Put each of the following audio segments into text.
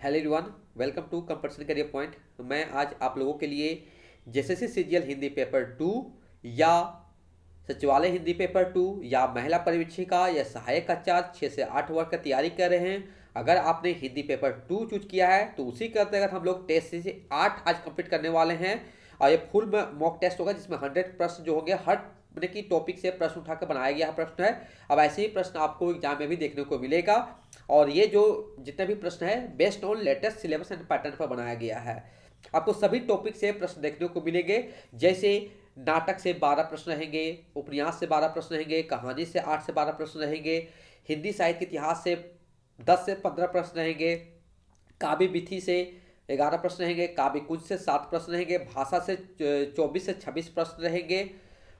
Hello everyone, welcome to Competition Career Point. मैं आज आप लोगों के लिए जेएसएससी सीजीएल हिंदी पेपर 2 या सचिवालय हिंदी पेपर 2 या महिला परिवीक्षिका या सहायक आचार्य 6 से 8 वर्ग का तैयारी कर रहे हैं। अगर आपने हिंदी पेपर 2 चूज किया है तो उसी के अंतर्गत हम लोग टेस्ट से 8 आज कंप्लीट करने वाले हैं और ये फुल मॉक टेस्ट होगा जिसमें 100 प्रश्न जो होंगे हर की टॉपिक से प्रश्न उठाकर बनाया गया प्रश्न है। अब ऐसे ही प्रश्न आपको एग्जाम में भी देखने को मिलेगा और ये जो जितने भी प्रश्न है based on latest syllabus and pattern पर बनाया गया है। आपको सभी टॉपिक से प्रश्न देखने को मिलेंगे, जैसे नाटक से 12 प्रश्न रहेंगे, उपन्यास से 12 प्रश्न रहेंगे, कहानी से 8 से 12 प्रश्न रहेंगे, हिंदी साहित्य इतिहास से 10 से 15 प्रश्न रहेंगे, काव्य विधि से 11 प्रश्न रहेंगे, काव्य कुंज से 7 प्रश्न रहेंगे, भाषा से 24 से 26 प्रश्न रहेंगे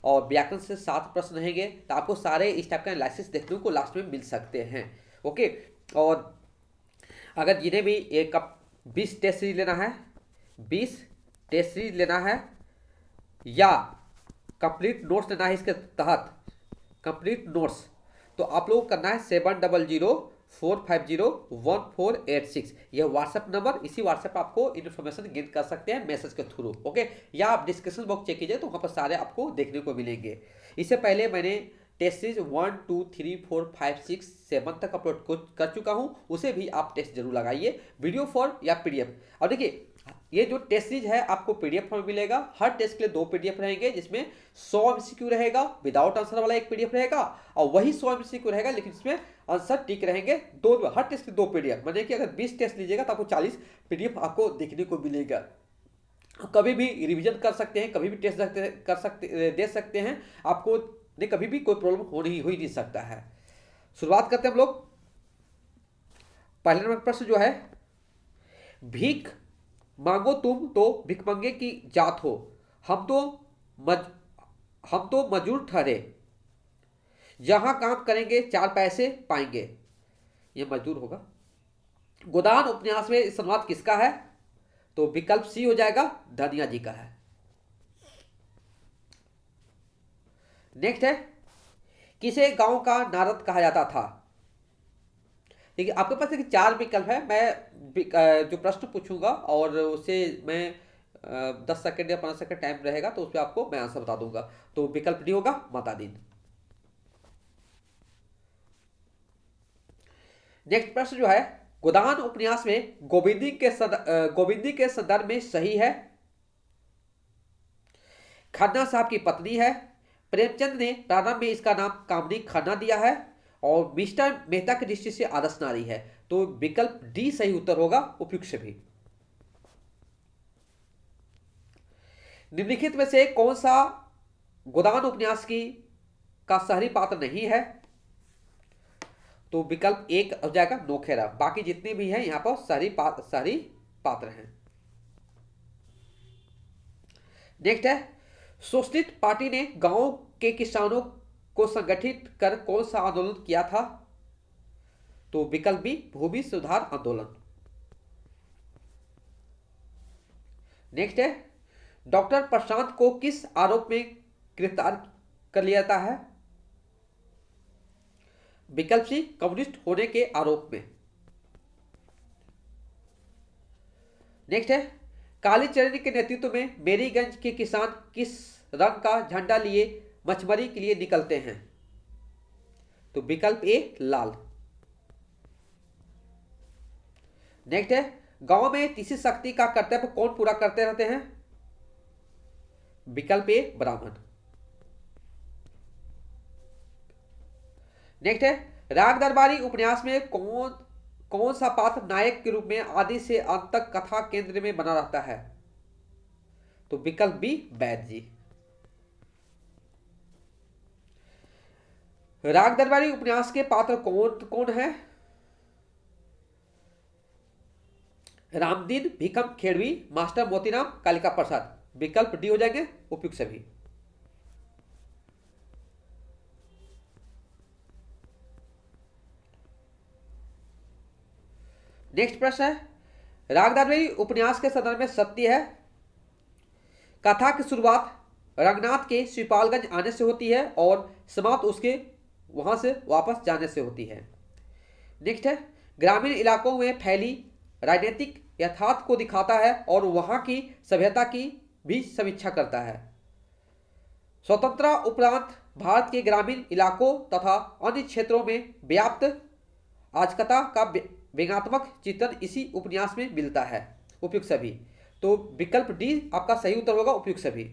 और व्याकरण से 7 प्रश्न रहेंगे। तो आपको सारे इस टाइप का एनालिसिस देखने को लास्ट में मिल सकते हैं। ओके, और अगर जिन्हें भी एक 20 टेस्ट सीरीज लेना है, 20 टेस्ट सीरीज लेना है या कंप्लीट नोट्स लेना है इसके तहत कंप्लीट नोट्स, तो आप लोग करना है 7004501486 यह व्हाट्सएप नंबर। इसी व्हाट्सएप पर आपको इन्फॉर्मेशन गेन कर सकते हैं मैसेज के थ्रू। ओके, या आप डिस्क्रिप्शन बॉक्स चेक कीजिए तो वहाँ पर सारे आपको देखने को मिलेंगे। इससे पहले मैंने टेस्ट सीरीज 1, 2, 3, 4, 5, 6, 7 तक अपलोड कर चुका हूँ, उसे भी आप टेस्ट जरूर लगाइए, वीडियो फॉर्म या पीडीएफ। और देखिए ये जो टेस्ट सीरीज है आपको पीडीएफ फॉर्म मिलेगा। हर टेस्ट के लिए 2 पीडीएफ रहेंगे, जिसमें 100 एमसीक्यू रहेगा, विदाउट आंसर वाला एक पीडीएफ रहेगा और वही 100 एमसीक्यू रहेगा लेकिन इसमें आंसर टिक रहेंगे। हर टेस्ट के 2 पीडीएफ, मतलब कि अगर 20 टेस्ट लीजिएगा तो आपको 40 पीडीएफ आपको देखने को मिलेगा। कभी भी रिविजन कर सकते हैं, कभी भी टेस्ट दे सकते हैं, आपको कभी भी कोई प्रॉब्लम हो ही नहीं सकता है। शुरुआत करते हैं हम लोग। पहले नंबर प्रश्न जो है, भीख मांगो तुम तो भिखमंगे की जात हो, हम तो मजदूर ठहरे, जहां काम करेंगे 4 पैसे पाएंगे। ये मजदूर होगा। गोदान उपन्यास में संवाद किसका है? तो विकल्प सी हो जाएगा, धनिया जी का है। नेक्स्ट है, किसे गांव का नारद कहा जाता था? देखिए आपके पास देखिए 4 विकल्प है। मैं जो प्रश्न पूछूंगा और उसे मैं 10 सेकंड या 15 सेकंड टाइम रहेगा तो उस पर आपको मैं आंसर बता दूंगा। तो विकल्प डी होगा, मातादीन। नेक्स्ट प्रश्न जो है, गोदान उपन्यास में गोविंदी के संदर्भ में सही है? खन्ना साहब की पत्नी है, प्रेमचंद ने प्रारंभ में इसका नाम कामनी खन्ना दिया है और मिस्टर मेहता की दृष्टि से आदर्श नारी है। तो विकल्प डी सही उत्तर होगा, उपयुक्त से भी। निम्नलिखित में से कौन सा गोदान उपन्यास का शहरी पात्र नहीं है? तो विकल्प 1 हो जाएगा, नौखेरा। बाकी जितने भी हैं यहां पर शहरी पात्र हैं। नेक्स्ट है, सोशलिस्ट पार्टी ने गांव के किसानों को संगठित कर कौन सा आंदोलन किया था? तो विकल्प बी, भूमि सुधार आंदोलन। नेक्स्ट है, डॉक्टर प्रशांत को किस आरोप में गिरफ्तार कर लिया जाता है? विकल्प सी, कम्युनिस्ट होने के आरोप में। नेक्स्ट है, कालीचरण के नेतृत्व में मेरीगंज के किसान किस रंग का झंडा लिए मछमरी के लिए निकलते हैं? तो विकल्प ए, लाल। नेक्स्ट है, गांव में तीसरी शक्ति का कर्तव्य कौन पूरा करते रहते हैं? विकल्प ए, ब्राह्मण। नेक्स्ट है, राग दरबारी उपन्यास में कौन सा पात्र नायक के रूप में आदि से अंत तक कथा केंद्र में बना रहता है? तो विकल्प बी, वैद्य जी। राग दरबारी उपन्यास के पात्र कौन है? रामदीन, भीखम खेड़वी, मास्टर मोतीराम, कालिका प्रसाद। विकल्प डी हो जाएंगे, उपयुक्त सभी। नेक्स्ट प्रश्न है, राग दरबारी उपन्यास के संदर्भ में सत्य है। कथा की शुरुआत रंगनाथ के श्रीपालगंज आने से होती है और समाप्त उसके वहां से वापस जाने से होती है। नेक्स्ट है, ग्रामीण इलाकों में फैली राजनीतिक यथार्थ को दिखाता है और वहां की सभ्यता की भी समीक्षा करता है। स्वतंत्रता उपरांत भारत के ग्रामीण इलाकों तथा अन्य क्षेत्रों में व्याप्त आजकता का व्यंग्यात्मक चित्रण इसी उपन्यास में मिलता है। उपयुक्त सभी, तो विकल्प डी आपका सही उत्तर होगा, उपयुक्त सभी।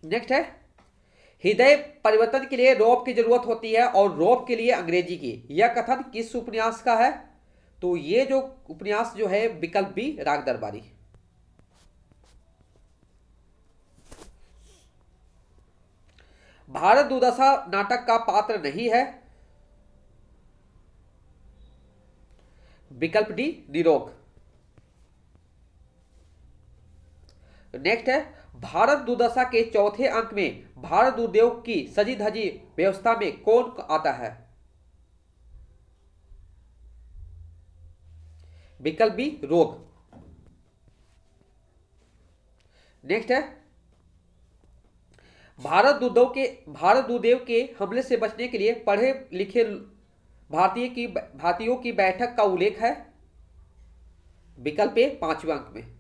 नेक्स्ट है, हृदय परिवर्तन के लिए रौब की जरूरत होती है और रौब के लिए अंग्रेजी की, यह कथन किस उपन्यास का है? तो ये जो उपन्यास जो है विकल्प बी, राग दरबारी। भारत दुर्दशा नाटक का पात्र नहीं है, विकल्प डी, निरोग। नेक्स्ट है, भारत दुर्दशा के चौथे अंक में भारत दुर्देव की सजी धजी व्यवस्था में कौन आता है? विकल्प बी, रोग। नेक्स्ट है, भारत दुर्देव के हमले से बचने के लिए पढ़े लिखे भारतीयों की बैठक का उल्लेख है, विकल्प ए, 5वें अंक में।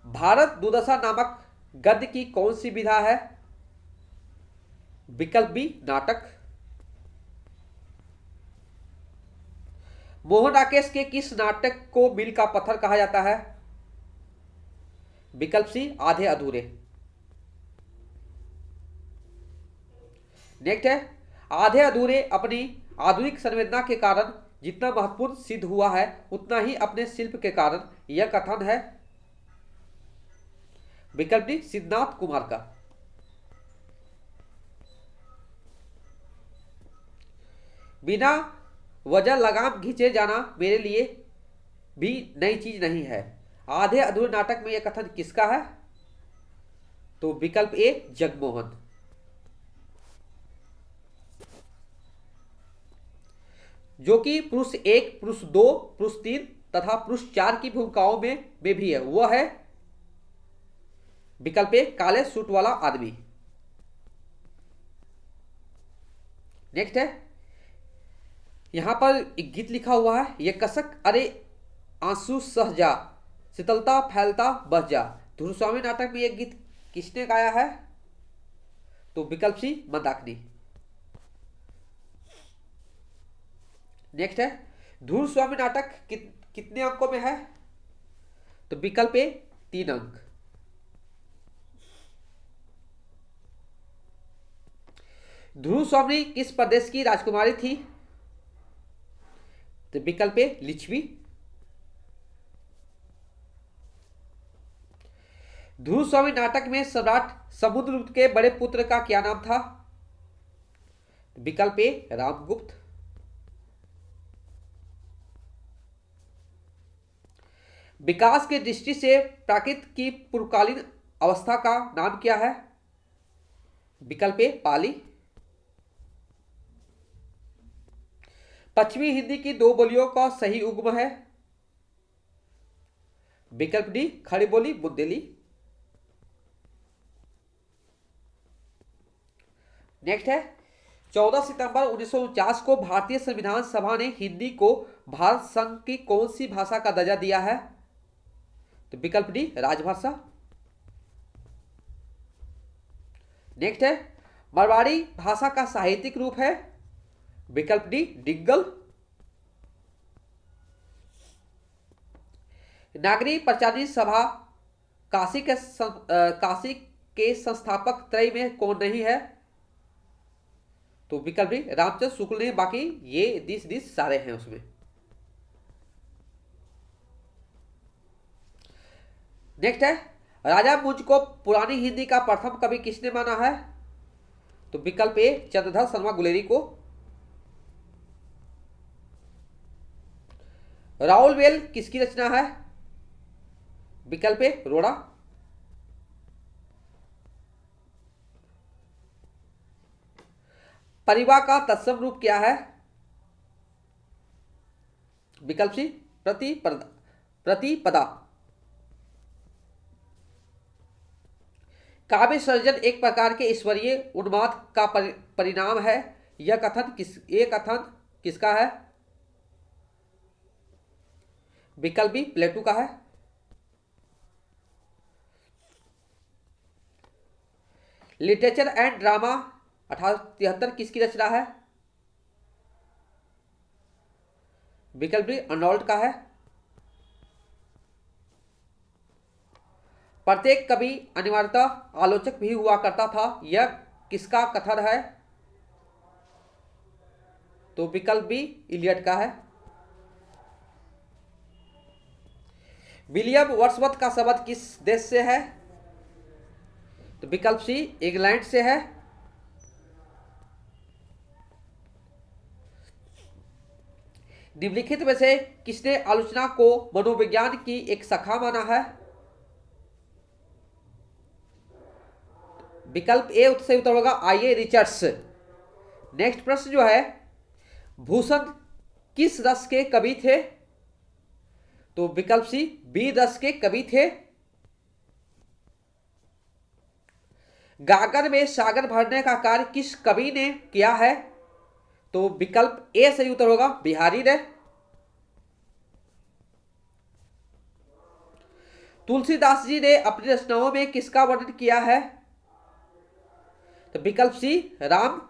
भारत दुर्दशा नामक गद्य की कौन सी विधा है? विकल्प बी, नाटक। मोहन राकेश के किस नाटक को मील का पत्थर कहा जाता है? विकल्प सी, आधे अधूरे। नेक्स्ट है, आधे अधूरे अपनी आधुनिक संवेदना के कारण जितना महत्वपूर्ण सिद्ध हुआ है उतना ही अपने शिल्प के कारण, यह कथन है, विकल्प डी, सिद्धार्थ कुमार का। बिना वजह लगाम खींचे जाना मेरे लिए भी नई चीज नहीं है, आधे अधूरे नाटक में यह कथन किसका है? तो विकल्प ए, जगमोहन। जो कि पुरुष 1, पुरुष 2, पुरुष 3 तथा पुरुष 4 की भूमिकाओं में भी है, वह है विकल्प ए, काले सूट वाला आदमी। नेक्स्ट है, यहां पर एक गीत लिखा हुआ है, ये कसक अरे आंसू सह जा, शीतलता फैलता बस जा, धुरस्वामी नाटक में यह गीत किसने गाया है? तो विकल्प सी, मंदाकिनी। नेक्स्ट है, धुरस्वामी नाटक कितने अंकों में है? तो विकल्प ए, 3 अंक। धुरस्वामी किस प्रदेश की राजकुमारी थी? तो विकल्प ए, लिच्छवी। धुरस्वामी नाटक में सम्राट समुद्रगुप्त के बड़े पुत्र का क्या नाम था? विकल्प ए, रामगुप्त। विकास की दृष्टि से प्राकृत की पूर्वकालीन अवस्था का नाम क्या है? विकल्प ए, पाली। पश्चिमी हिंदी की 2 बोलियों का सही उगम है? विकल्प डी, खड़ी बोली, बुंदेली। नेक्स्ट है, 14 सितंबर 1949 को भारतीय संविधान सभा ने हिंदी को भारत संघ की कौन सी भाषा का दर्जा दिया है? तो विकल्प डी, राजभाषा। नेक्स्ट है, मारवाड़ी भाषा का साहित्यिक रूप है? विकल्प डी, डिंगल। नागरी पंचायती सभा काशी के संस्थापक त्रय में कौन नहीं है? तो विकल्प डी, रामचंद्र शुक्ल ने, बाकी ये 20 सारे हैं उसमें। नेक्स्ट है, राजा मुंज को पुरानी हिंदी का प्रथम कवि किसने माना है? तो विकल्प ए, चंद्रधर शर्मा गुलेरी को। राउल वेल किसकी रचना है? विकल्प ए, रोड़ा। परिवार का तत्सम रूप क्या है? विकल्प सी, प्रतिपदा। काव्य सर्जन एक प्रकार के ईश्वरीय उन्माद का परिणाम है। यह कथन किसका है? विकल्प बी प्लेटो का है। लिटरेचर एंड ड्रामा 1873 किसकी रचना है? विकल्प बी अर्नोल्ड का है। प्रत्येक कवि अनिवार्यतः आलोचक भी हुआ करता था, यह किसका कथन है? तो विकल्प बी इलियट का है। विलियम वर्ड्सवर्थ का शब्द किस देश से है? तो विकल्प सी इंग्लैंड से है। निम्नलिखित में से किसने आलोचना को मनोविज्ञान की एक शाखा माना है? विकल्प ए सही उत्तर होगा आईए रिचर्ड्स। नेक्स्ट प्रश्न जो है, भूषण किस रस के कवि थे? तो विकल्प सी बी रस के कवि थे। गागर में सागर भरने का कार्य किस कवि ने किया है? तो विकल्प ए सही उत्तर होगा बिहारी ने। तुलसीदास जी ने अपनी रचनाओं में किसका वर्णन किया है? तो विकल्प सी राम।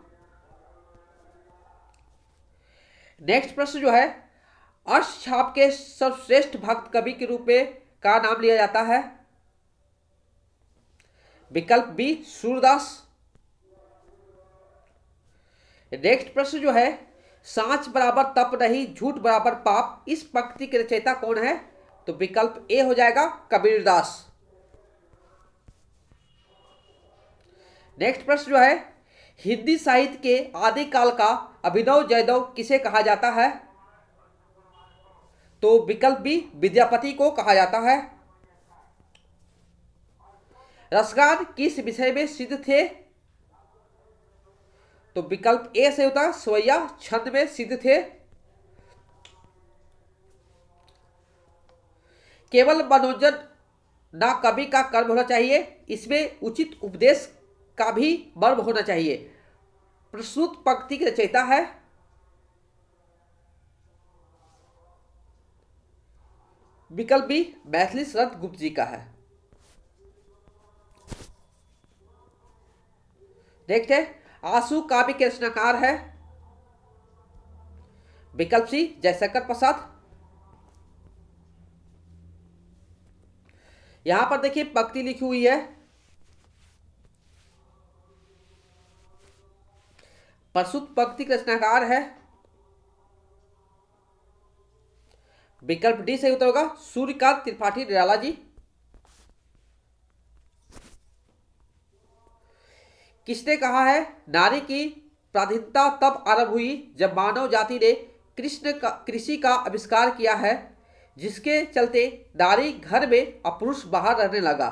नेक्स्ट प्रश्न जो है, अष्टछाप के सर्वश्रेष्ठ भक्त कवि के रूप में का नाम लिया जाता है? विकल्प बी सूरदास। नेक्स्ट प्रश्न जो है, सांच बराबर तप नहीं झूठ बराबर पाप, इस पंक्ति के रचयिता कौन है? तो विकल्प ए हो जाएगा कबीरदास। नेक्स्ट प्रश्न जो है, हिंदी साहित्य के आदिकाल का अभिनव जयदेव किसे कहा जाता है? तो विकल्प बी विद्यापति को कहा जाता है। रसगान किस विषय में सिद्ध थे? तो विकल्प ए से होता स्वैया छंद में सिद्ध थे। केवल मनोरंजन ना कवि का कर्म होना चाहिए, इसमें उचित उपदेश का भी मर्म होना चाहिए। प्रस्तुत पंक्ति की रचयिता है? विकल्प बी मैथिली शरद गुप्त जी का है। नेक्स्ट है, आंसू काव्य के रचनाकार है? विकल्प सी जयशंकर प्रसाद। यहां पर देखिए पंक्ति लिखी हुई है, प्रस्तुत पंक्ति के रचनाकार है? विकल्प डी सही उत्तर होगा सूर्यकांत त्रिपाठी निराला जी। किसने कहा है नारी की प्राधीनता तब आरंभ हुई जब मानव जाति ने कृषि का आविष्कार किया है, जिसके चलते नारी घर में और पुरुष बाहर रहने लगा?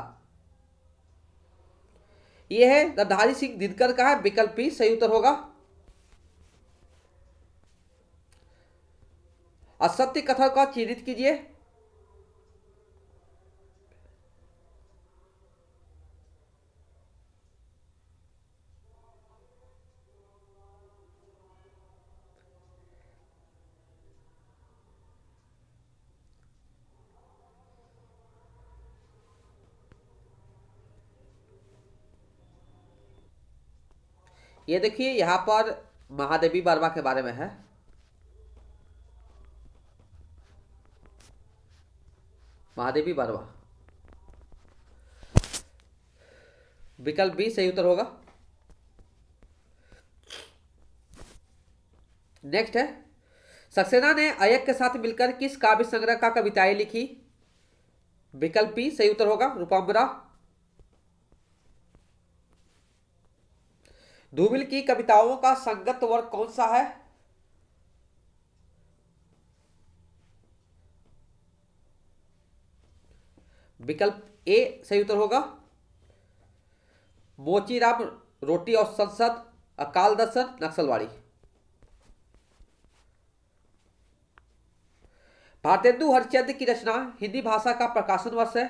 यह है नरधारी सिंह दिनकर का है। विकल्प बी सही उत्तर होगा। असत्य कथन का चिन्हित कीजिए। ये देखिए यहां पर महादेवी वर्मा के बारे में है। महादेवी वर्मा, विकल्प बी सही उत्तर होगा। नेक्स्ट है, सक्सेना ने अय्यर के साथ मिलकर किस काव्य संग्रह का कविताएं लिखी? विकल्प बी सही उत्तर होगा रूपांबरा। धूमिल की कविताओं का संगत वर्ग कौन सा है? विकल्प ए सही उत्तर होगा मोचीराम रोटी और संसद, अकाल दर्शन, नक्सलवाड़ी। भारतेंदु हरिश्चंद्र की रचना हिंदी भाषा का प्रकाशन वर्ष है?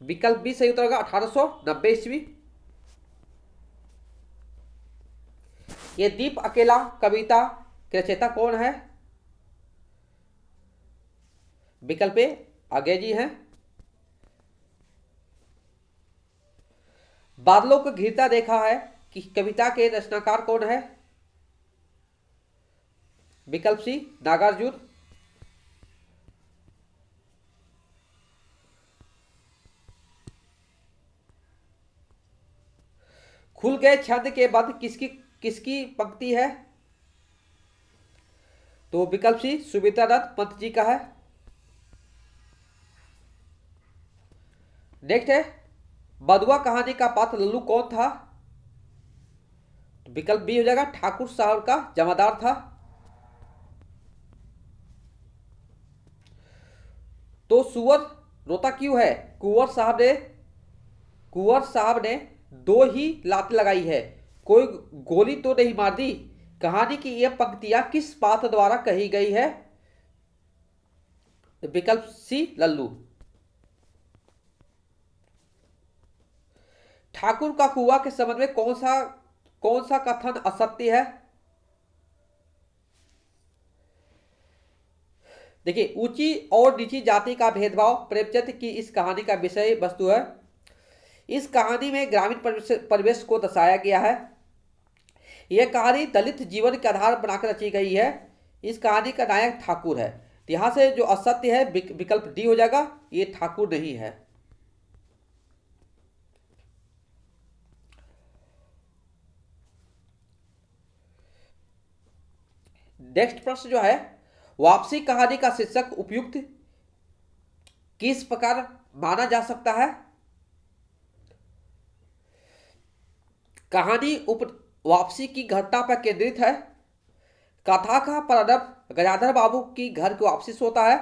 विकल्प बी सही उत्तर होगा 1890 ईस्वी। ये दीप अकेला कविता के रचयिता कौन है? विकल्प ए अजय जी हैं। बादलों को घिरता देखा है कि कविता के रचनाकार कौन है? विकल्प सी नागार्जुन। खुल गए छंद के बाद किसकी किसकी पंक्ति है? तो विकल्प सी सुमित्रा दत्त पंत जी का है। नेक्स्ट है बदुआ कहानी का पात्र लल्लू कौन था? विकल्प बी हो जाएगा ठाकुर साहब का जमादार था। तो सुअर रोता क्यों है? कुंवर साहब ने दो ही लात लगाई है, कोई गोली तो नहीं मार दी। कहानी की यह पंक्तियां किस पात्र द्वारा कही गई है? विकल्प सी लल्लू। ठाकुर का कुआं के संबंध में कौन सा कथन असत्य है? देखिए, ऊंची और नीची जाति का भेदभाव प्रेमचंद की इस कहानी का विषय वस्तु है। इस कहानी में ग्रामीण परिवेश को दर्शाया गया है। यह कहानी दलित जीवन के आधार बनाकर रची गई है। इस कहानी का नायक ठाकुर है। तो यहां से जो असत्य है विकल्प डी हो जाएगा, ये ठाकुर नहीं है। नेक्स्ट प्रश्न जो है, वापसी कहानी का शीर्षक उपयुक्त किस प्रकार माना जा सकता है? कहानी वापसी की घटना पर केंद्रित है। कथा का प्रारंभ गजाधर बाबू की घर की वापसी से होता है।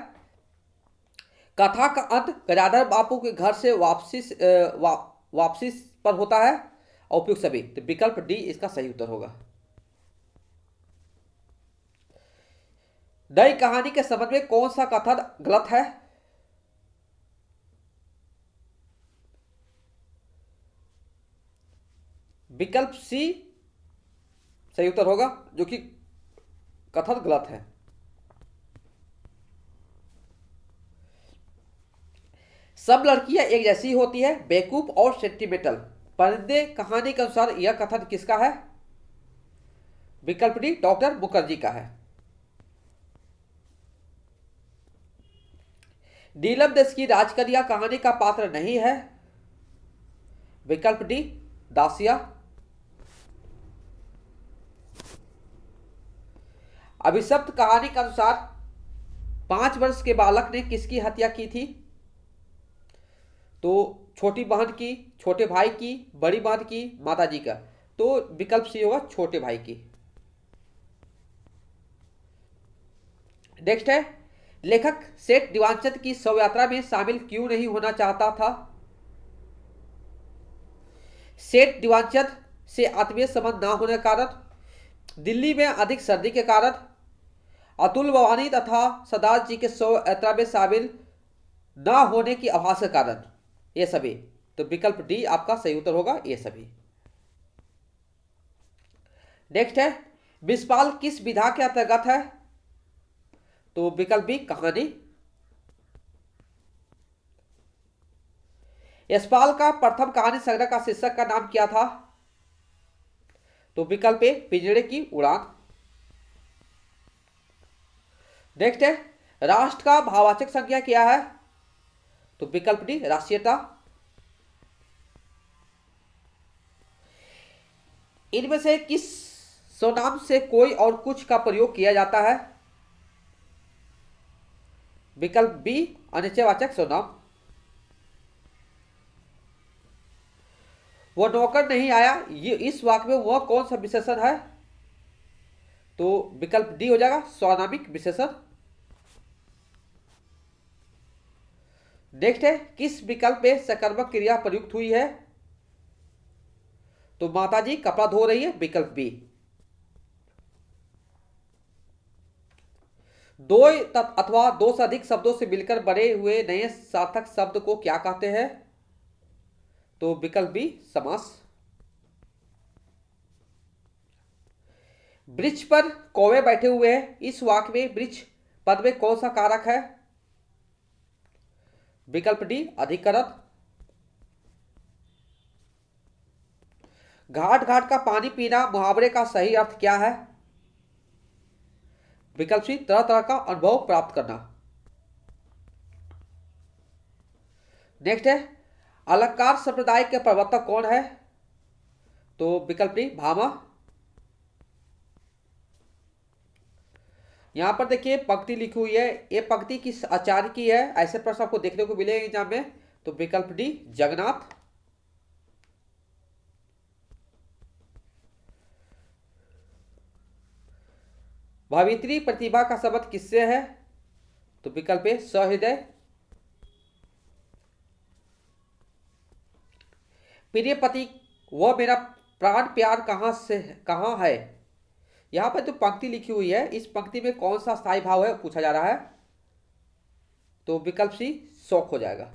कथा का अंत गजाधर बाबू के घर से वापसी पर होता है। और उपयुक्त सभी। तो विकल्प डी इसका सही उत्तर होगा। नई कहानी के संबंध में कौन सा कथन गलत है? विकल्प सी सही उत्तर होगा, जो कि कथन गलत है। सब लड़कियां एक जैसी होती है, बेवकूफ और सेंटिमेंटल। परिंदे कहानी के अनुसार यह कथन किसका है? विकल्प डी डॉक्टर मुखर्जी का है। नीलम देश की राजकन्या कहानी का पात्र नहीं है। विकल्प डी दासिया। अभिशप्त कहानी के अनुसार 5 वर्ष के बालक ने किसकी हत्या की थी? तो छोटी बहन की, छोटे भाई की, बड़ी बहन की, माताजी का। तो विकल्प सी होगा छोटे भाई की। नेक्स्ट है, लेखक सेठ दीवानचंद की शव यात्रा में शामिल क्यों नहीं होना चाहता था? सेठ दीवानचंद से आत्मीय संबंध न होने के कारण, दिल्ली में अधिक सर्दी के कारण, अतुल भवानी तथा सरदार जी के शव यात्रा में शामिल न होने की आभास के कारण, ये सभी। तो विकल्प डी आपका सही उत्तर होगा, ये सभी। नेक्स्ट है, विस्पाल किस विधा के अंतर्गत है? तो विकल्प बी कहानी। यशपाल का प्रथम कहानी संग्रह का शीर्षक का नाम क्या था? तो विकल्प ए पिंजड़े की उड़ान। नेक्स्ट है, राष्ट्र का भाववाचक संज्ञा क्या है? तो विकल्प डी राष्ट्रीयता। इनमें से किस स्वनाम से कोई और कुछ का प्रयोग किया जाता है? विकल्प बी अनिश्चयवाचक स्वनाम। वह नौकर नहीं आया, ये इस वाक्य में वह कौन सा विशेषण है? तो विकल्प डी हो जाएगा स्वनामिक विशेषण। नेक्स्ट है, किस विकल्प में सकर्मक क्रिया प्रयुक्त हुई है? तो माताजी कपड़ा धो रही है, विकल्प बी। दो अथवा दो से अधिक शब्दों से मिलकर बने हुए नए सार्थक शब्द को क्या कहते हैं? तो विकल्प बी समास। वृक्ष पर कौवे बैठे हुए हैं, इस वाक्य में वृक्ष पद में कौन सा कारक है? विकल्प डी अधिकरण। घाट घाट का पानी पीना मुहावरे का सही अर्थ क्या है? विकल्प सी तरह तरह का अनुभव प्राप्त करना। नेक्स्ट है अलंकार संप्रदाय के प्रवर्तक कौन है? तो विकल्प डी भामा। यहां पर देखिए पंक्ति लिखी हुई है, ये पंक्ति किस आचार्य की है? ऐसे प्रश्न आपको देखने को मिलेंगे एग्जाम में। तो विकल्प डी जगन्नाथ। भावित्री प्रतिभा का संबंध किससे है? तो विकल्प ए सहृदय। प्रिय पति वह मेरा प्राण प्यार कहां है? यहां पर जो पंक्ति लिखी हुई है, इस पंक्ति में कौन सा स्थायी भाव है पूछा जा रहा है। तो विकल्प सी शौक हो जाएगा।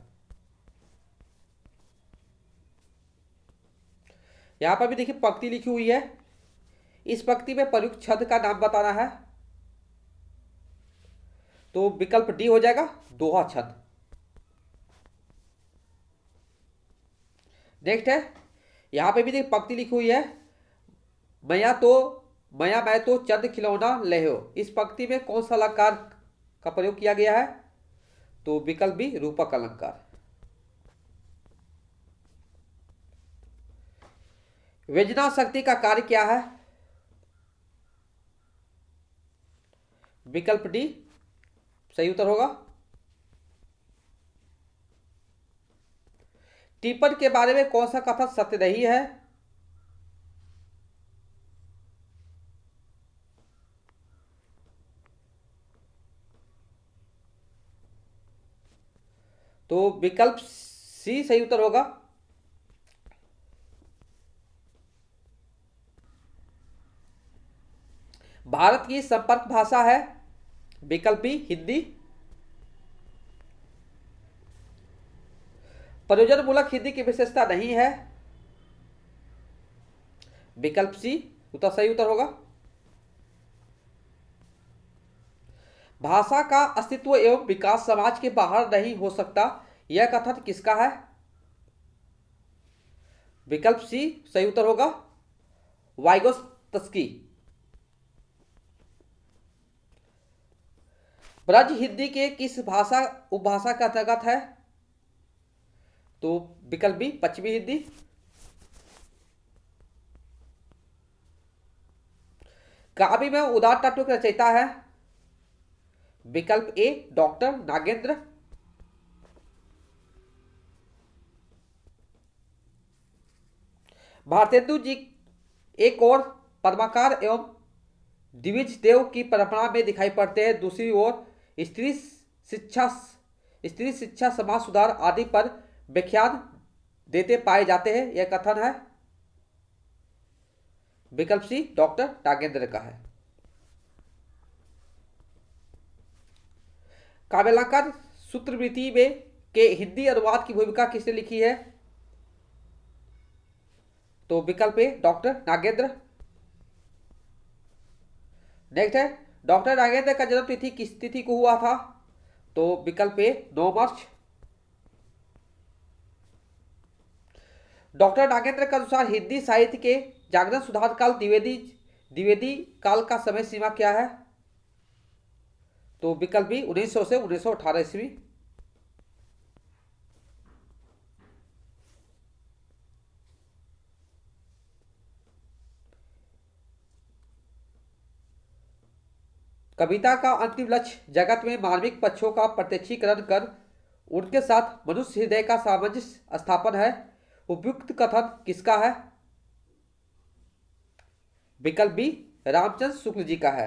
यहां पर भी देखिए पंक्ति लिखी हुई है, इस पंक्ति में प्रयुक्त छंद का नाम बताना है। तो विकल्प डी हो जाएगा दोहा छंद। नेक्स्ट है यहां पे भी देखिए पंक्ति लिखी हुई है, मैं तो चंद खिलौना लेहो। इस पंक्ति में कौन सा अलंकार का प्रयोग किया गया है? तो विकल्प बी रूपक अलंकार। व्यंजना शक्ति का कार्य क्या है? विकल्प डी सही उत्तर होगा। टिप्पण के बारे में कौन सा कथन सत्य नहीं है? तो विकल्प सी सही उत्तर होगा। भारत की संपर्क भाषा है। विकल्प बी हिंदी। प्रयोजन मूलक हिंदी की विशेषता नहीं है। विकल्प सी उत्तर सही उत्तर होगा। भाषा का अस्तित्व एवं विकास समाज के बाहर नहीं हो सकता, यह कथन किसका है? विकल्प सी सही उत्तर होगा। वाइगोत्स्की। ब्रज हिंदी के किस भाषा उपभाषा के अंतर्गत है? तो विकल्प बी पश्चिमी हिंदी। काव्य में उदार तत्व के रचयिता है। विकल्प ए डॉक्टर नागेंद्र। भारतेंदु जी एक और पद्माकार एवं द्विज देव की परंपरा में दिखाई पड़ते हैं, दूसरी ओर स्त्री शिक्षा समाज सुधार आदि पर व्याख्यान देते पाए जाते हैं, यह कथन है। विकल्प सी डॉक्टर नागेंद्र का है। काव्यालंकार सूत्रवृत्ति में के हिंदी अनुवाद की भूमिका किसने लिखी है? तो विकल्प ए डॉक्टर नागेंद्र। नेक्स्ट है डॉक्टर नागेंद्र का जन्म तिथि किस तिथि को हुआ था? तो विकल्प ए 9 मार्च। डॉक्टर नागेंद्र के अनुसार हिंदी साहित्य के जागरण सुधार काल द्विवेदी काल का समय सीमा क्या है? तो विकल्प बी 1900 से 1918 ईस्वी। कविता का अंतिम लक्ष्य जगत में मानविक पक्षों का प्रत्यक्षीकरण कर उनके साथ मनुष्य हृदय का सामंजस्य स्थापन है, उपयुक्त कथन किसका है? विकल्प बी रामचंद्र शुक्ल जी का है।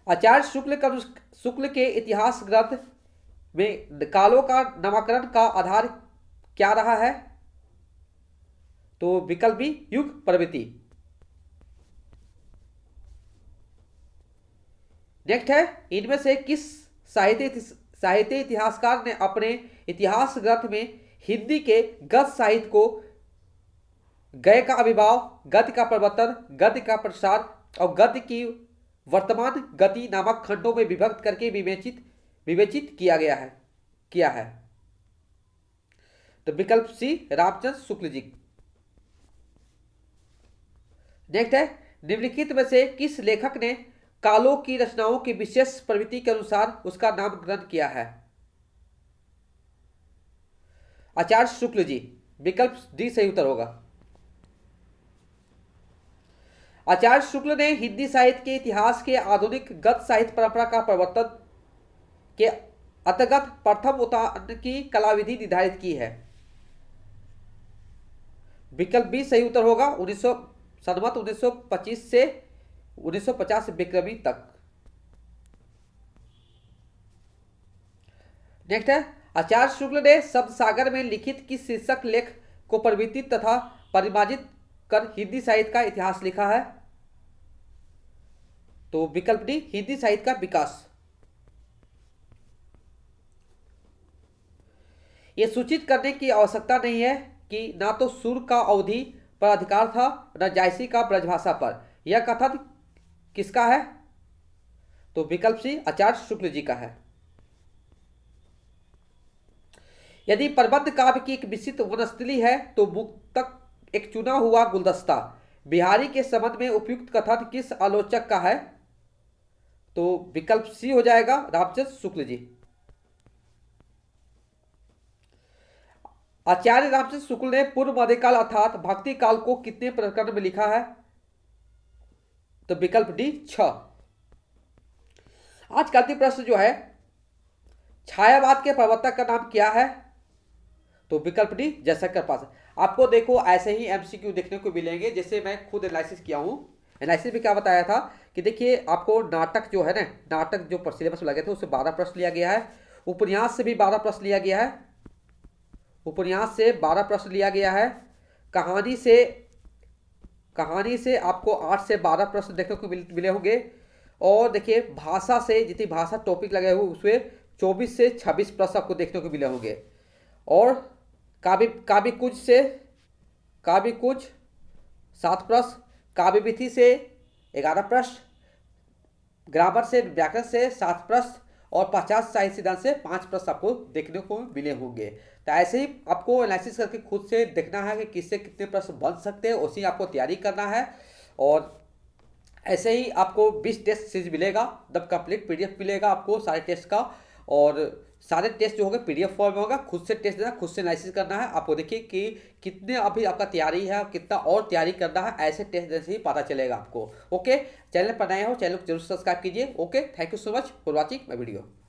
आचार्य शुक्ल के इतिहास ग्रंथ में कालों का नामकरण का आधार क्या रहा है? तो विकल्प बी युग प्रवृत्ति। नेक्स्ट है इनमें से किस साहित्य इतिहासकार ने अपने इतिहास ग्रंथ में हिंदी के गद्य साहित्य को गद्य का आविर्भाव, गद्य का प्रवर्तन, गद्य का प्रसार और गद्य की वर्तमान गति नामक खंडों में विभक्त करके विवेचित किया है। तो विकल्प सी रामचंद्र शुक्ल जी। नेक्स्ट है, निम्नलिखित में से किस लेखक ने कालों की रचनाओं की विशेष प्रवृत्ति के अनुसार उसका नामकरण किया है? आचार्य शुक्ल जी। विकल्प डी सही उत्तर होगा। आचार्य शुक्ल ने हिंदी साहित्य के इतिहास के आधुनिक गद्य साहित्य परंपरा का प्रवर्तन के अंतर्गत प्रथम उत्थान की कलाविधि निर्धारित की है। विकल्प बी सही उत्तर होगा। 1925 से 1950 विक्रमी तक। नेक्स्ट है, आचार्य शुक्ल ने शब्द सागर में लिखित किस शीर्षक लेख को परिवर्तित तथा परिमार्जित कर हिंदी साहित्य का इतिहास लिखा है? तो विकल्प डी हिंदी साहित्य का विकास। यह सूचित करने की आवश्यकता नहीं है कि ना तो सुर का अवधि पर अधिकार था न जायसी का ब्रजभाषा पर। यह कथन किसका है? तो विकल्प सी आचार्य शुक्ल जी का है। यदि प्रबंध काव्य की एक विस्तृत वनस्थली है तो मुक्तक एक चुना हुआ गुलदस्ता। बिहारी के संबंध में उपयुक्त कथन किस आलोचक का है? तो विकल्प सी हो जाएगा रामचंद्र शुक्ल जी। आचार्य रामचंद्र शुक्ल ने पूर्व मध्यकाल अर्थात भक्ति काल को कितने प्रकरण में लिखा है? तो विकल्प डी 6। आज का अंतिम प्रश्न जो है, छायावाद के प्रवर्तक का नाम क्या है? तो विकल्प डी जयशंकर पास। आपको देखो ऐसे ही एमसीक्यू देखने को मिलेंगे, जैसे मैं खुद एनालिसिस किया हूं। एनालिसिस में क्या बताया था कि देखिए आपको नाटक जो है ना, नाटक जो सिलेबस में लगे थे उससे 12 प्रश्न लिया गया है। उपन्यास से भी 12 प्रश्न लिया गया है। उपन्यास से 12 प्रश्न लिया गया है। कहानी से आपको 8 से 12 प्रश्न देखने को मिले होंगे। और देखिए भाषा से जितनी भाषा टॉपिक लगे हुए उसमें 24 से 26 प्रश्न आपको देखने को मिले होंगे। और काव्य कुंज 7 प्रश्न, काव्य विधि से 11 प्रश्न, ग्रामर से व्याकरण से 7 प्रश्न और 50 साहित्य सिद्धांत से 5 प्रश्न आपको देखने को मिले होंगे। तो ऐसे ही आपको एनालिसिस करके खुद से देखना है कि किससे कितने प्रश्न बन सकते हैं, उसी आपको तैयारी करना है। और ऐसे ही आपको 20 टेस्ट सीरीज मिलेगा, तब कंप्लीट पीडीएफ मिलेगा आपको सारे टेस्ट का। और सारे टेस्ट जो होंगे पीडीएफ फॉर्म में होगा। खुद से टेस्ट देना, खुद से एनालिसिस करना है। आपको देखिए कि कितने अभी आपका तैयारी है, कितना और तैयारी करना है, ऐसे टेस्ट देने से ही पता चलेगा आपको। ओके, चैनल पर नए हो चैनल को जरूर सब्सक्राइब कीजिए। Okay, thank you so much for watching my video.